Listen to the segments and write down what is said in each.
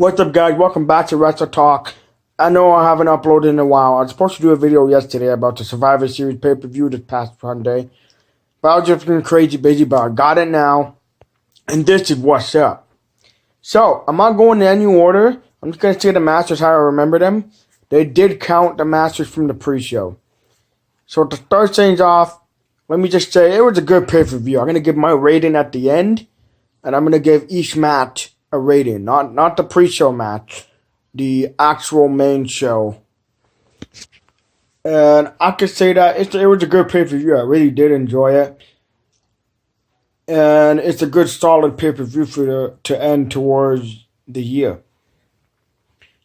What's up, guys? Welcome back to Wrestle Talk. I know I haven't uploaded in a while. I was supposed to do a video yesterday about the Survivor Series pay-per-view this past Sunday, but I was just been crazy busy, but I got it now, and this is what's up. So, I'm not going in any order. I'm just going to say the matches how I remember them. They did count the matches from the pre-show. So, to start things off, let me just say it was a good pay-per-view. I'm going to give my rating at the end, and I'm going to give each match a rating, not the pre-show match, the actual main show. And I could say that it was a good pay-per-view. I really did enjoy it. And it's a good solid pay-per-view to end towards the year.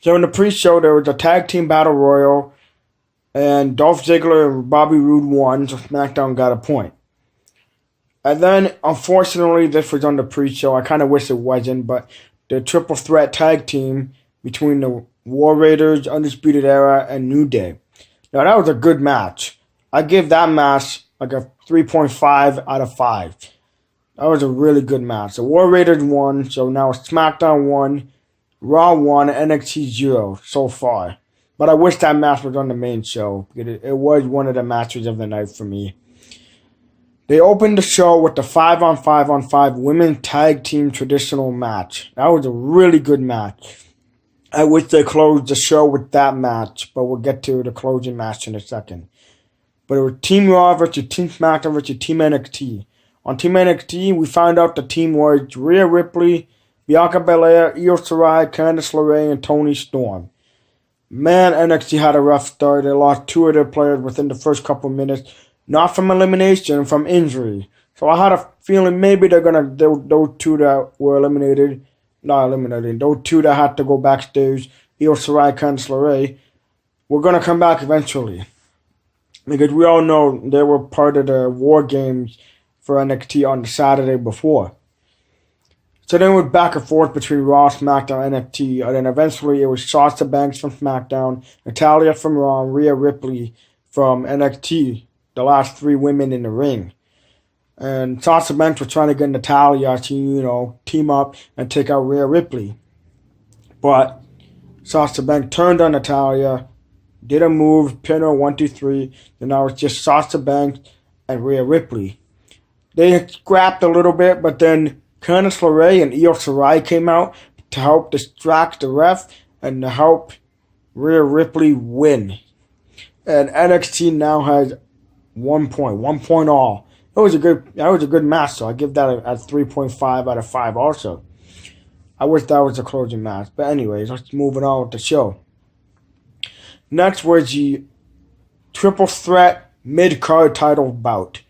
So in the pre-show, there was a tag team battle royal, and Dolph Ziggler and Bobby Roode won, so SmackDown got a point. And then, unfortunately, this was on the pre-show. I kind of wish it wasn't, but the triple threat tag team between the War Raiders, Undisputed Era, and New Day. Now, that was a good match. I give that match like a 3.5 out of 5. That was a really good match. The War Raiders won, so now SmackDown won, Raw won, NXT 0 so far. But I wish that match was on the main show. It was one of the matches of the night for me. They opened the show with the 5-on-5-on-5 women tag team traditional match. That was a really good match. I wish they closed the show with that match, but we'll get to the closing match in a second. But it was Team Raw versus Team SmackDown versus Team NXT. On Team NXT, we found out the team was Rhea Ripley, Bianca Belair, Io Shirai, Candice LeRae, and Toni Storm. Man, NXT had a rough start. They lost 2 of their players within the first couple minutes. Not from elimination, from injury. So I had a feeling maybe those 2 that were eliminated, those 2 that had to go backstage, Io Shirai, Candice LeRae, were going to come back eventually. Because we all know they were part of the War Games for NXT on the Saturday before. So then it was back and forth between Raw, SmackDown, and NXT, and then eventually it was Sasha Banks from SmackDown, Natalya from Raw, and Rhea Ripley from NXT. The last 3 women in the ring. And Sasha Banks was trying to get Natalya to, team up and take out Rhea Ripley. But Sasha Banks turned on Natalya, did a move, pin her 1, 2, 3. Then now it's just Sasha Banks and Rhea Ripley. They scrapped a little bit, but then Candice LeRae and Io Shirai came out to help distract the ref and to help Rhea Ripley win. And NXT now has 1 point all. That was a good match, so I give that a 3.5 out of 5 also. I wish that was a closing match. But anyways, let's move on with the show. Next was the triple threat mid-card title bout.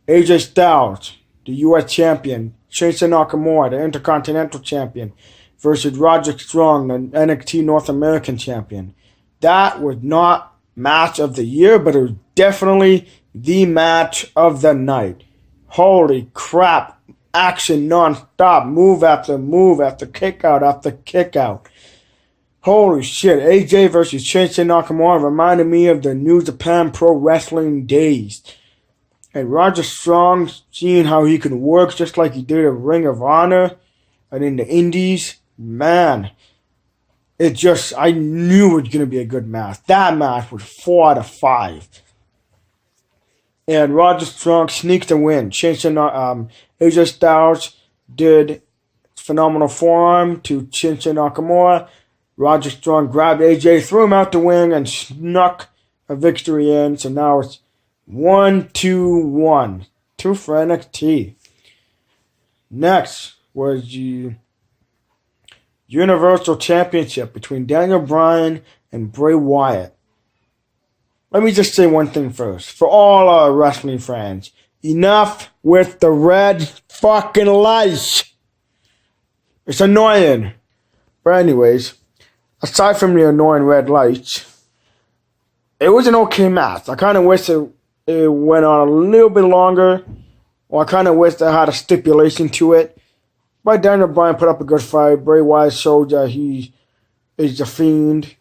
AJ Styles, the U.S. champion, Shinsuke Nakamura, the Intercontinental champion, versus Roderick Strong, the NXT North American champion. That was not match of the year, but it was definitely the match of the night. Holy crap. Action non-stop. Move after move after kick out after kick out. Holy shit. AJ versus Shinsuke Nakamura reminded me of the New Japan Pro Wrestling days. And Roger Strong, seeing how he can work just like he did in Ring of Honor and in the Indies. Man. I knew it was going to be a good match. That match was 4 out of 5. And Roger Strong sneaked a win. AJ Styles did phenomenal forearm to Shinsuke Nakamura. Roger Strong grabbed AJ, threw him out the ring, and snuck a victory in. So now it's 1-2-1. 2 for NXT. Next was the Universal Championship between Daniel Bryan and Bray Wyatt. Let me just say one thing first. For all our wrestling fans, enough with the red fucking lights. It's annoying. But anyways, aside from the annoying red lights, it was an okay match. I kind of wish it went on a little bit longer. Or I kind of wish they had a stipulation to it. But Daniel Bryan put up a good fight. Bray Wyatt showed that he is a fiend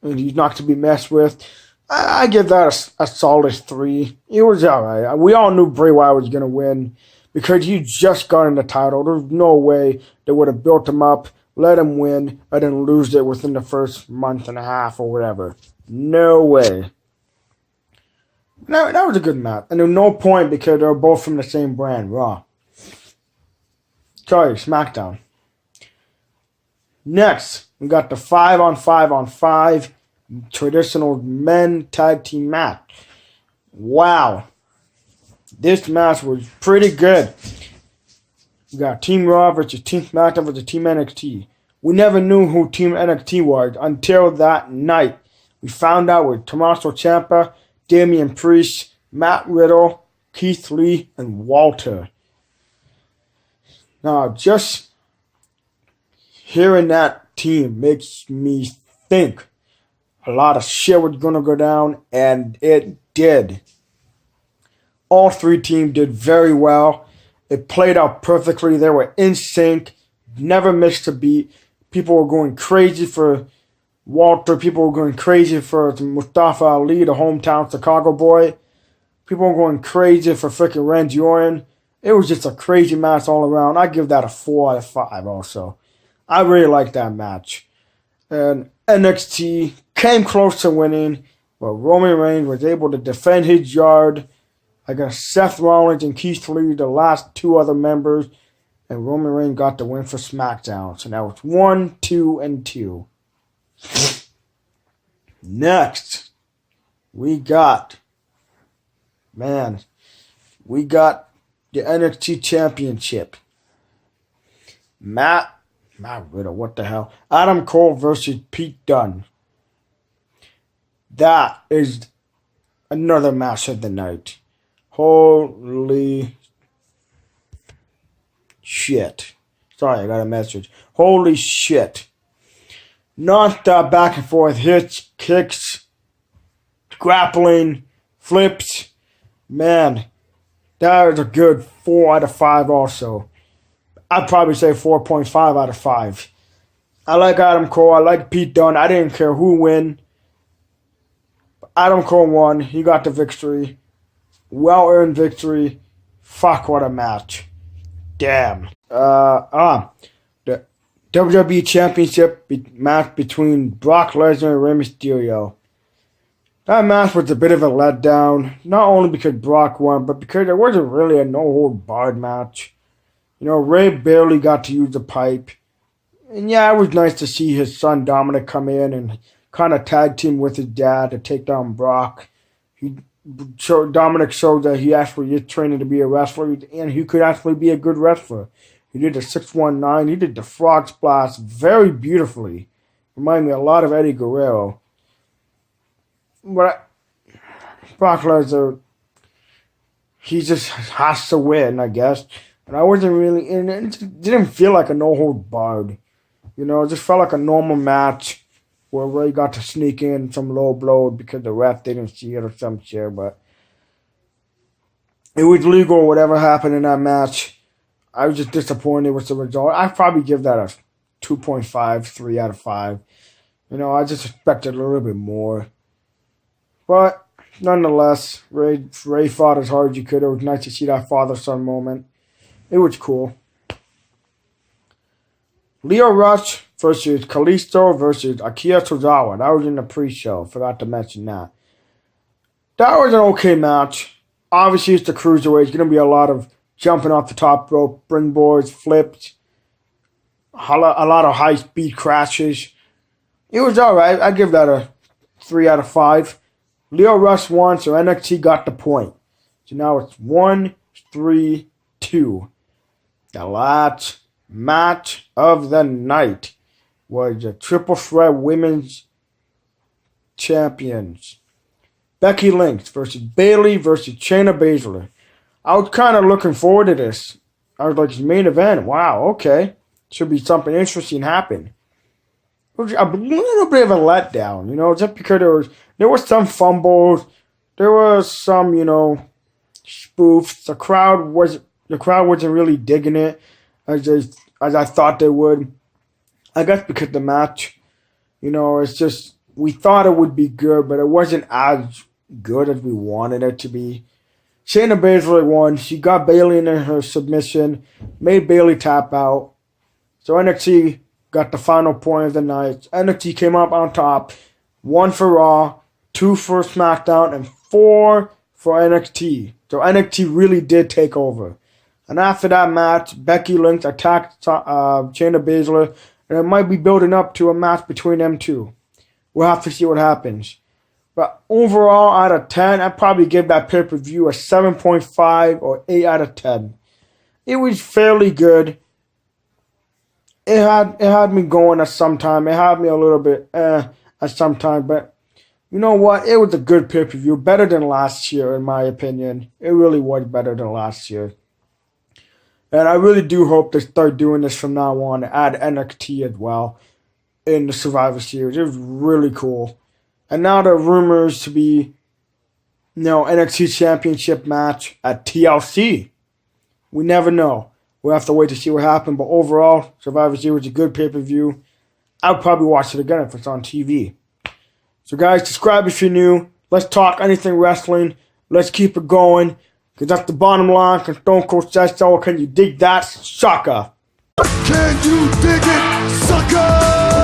and he's not to be messed with. I give that a solid 3. It was alright. We all knew Bray Wyatt was going to win because he just got in the title. There's no way they would have built him up let him win, and then lose it within the first month and a half or whatever. No way. No, that was a good match. And there's no point because they're both from the same brand, Raw. Sorry, SmackDown. Next, we got the 5-on-5-on-5 traditional men tag team match. Wow. This match was pretty good. We got Team Raw versus Team SmackDown versus Team NXT. We never knew who Team NXT was until that night. We found out with Tommaso Ciampa, Damian Priest, Matt Riddle, Keith Lee, and Walter. Now, just hearing that team makes me think a lot of shit was going to go down, and it did. All three teams did very well. It played out perfectly. They were in sync, never missed a beat. People were going crazy for Walter. People were going crazy for Mustafa Ali, the hometown Chicago boy. People were going crazy for freaking Randy Orton. It was just a crazy match all around. I give that a 4 out of 5 also. I really liked that match. And NXT came close to winning, but Roman Reigns was able to defend his yard against Seth Rollins and Keith Lee, the last two other members, and Roman Reigns got the win for SmackDown. So that was 1, 2, and 2. Next, we got the NXT Championship. Matt Riddle, what the hell? Adam Cole versus Pete Dunne. That is another match of the night. Holy shit. Sorry, I got a message. Holy shit. Non-stop back and forth hits, kicks, grappling, flips. Man, that is a good 4 out of 5 also. I'd probably say 4.5 out of 5. I like Adam Cole. I like Pete Dunne. I didn't care who win. Adam Cole won. He got the victory. Well-earned victory. Fuck, what a match. Damn. The WWE Championship match between Brock Lesnar and Rey Mysterio. That match was a bit of a letdown. Not only because Brock won, but because there wasn't really a no-hold-barred match. You know, Rey barely got to use the pipe. And yeah, it was nice to see his son Dominic come in and kind of tag team with his dad to take down Brock. Dominic showed that he actually is training to be a wrestler, and he could actually be a good wrestler. He did the 619. He did the frog splash very beautifully. Reminded me a lot of Eddie Guerrero. But Brock Lesnar, he just has to win, I guess. And I wasn't really in it. It didn't feel like a no-hold-barred. You know, it just felt like a normal match where Ray got to sneak in some low blow because the ref didn't see it or some shit. But it was legal, whatever happened in that match. I was just disappointed with the result. I'd probably give that a 2.5, 3 out of 5. You know, I just expected a little bit more. But nonetheless, Ray fought as hard as he could. It was nice to see that father-son moment. It was cool. Leo Rush versus Kalisto versus Akira Tozawa. That was in the pre-show. Forgot to mention that. That was an okay match. Obviously, it's the cruiserweight. It's going to be a lot of jumping off the top rope, springboards, flips, a lot of high-speed crashes. It was alright. I give that a 3 out of 5. Leo Rush won, so NXT got the point. So now it's 1-3-2. The last match of the night was the Triple Threat Women's Champions. Becky Lynch versus Bayley versus Shayna Baszler. I was kind of looking forward to this. I was like, it's main event. Wow, okay. Should be something interesting happen. It was a little bit of a letdown, you know, just because there was some fumbles. There was some, you know, spoofs. The crowd wasn't really digging it as I thought they would. I guess because the match, you know, it's just, we thought it would be good, but it wasn't as good as we wanted it to be. Shayna Baszler won. She got Bayley in her submission, made Bayley tap out. So NXT got the final point of the night. NXT came up on top, 1 for Raw, 2 for SmackDown, and 4 for NXT. So NXT really did take over. And after that match, Becky Lynch attacked Shayna Baszler, and it might be building up to a match between them two. We'll have to see what happens. But overall, out of 10, I'd probably give that pay-per-view a 7.5 or 8 out of 10. It was fairly good. It had me going at some time. It had me a little bit at some time. But you know what? It was a good pay-per-view. Better than last year, in my opinion. It really was better than last year. And I really do hope they start doing this from now on. Add NXT as well in the Survivor Series. It was really cool. And now there are rumors to be, NXT Championship match at TLC. We never know. We'll have to wait to see what happens. But overall, Survivor Series was a good pay-per-view. I'll probably watch it again if it's on TV. So guys, subscribe if you're new. Let's talk anything wrestling. Let's keep it going. Because that's the bottom line. Because Stone Cold says so. Can you dig that, sucker? Can you dig it, sucker?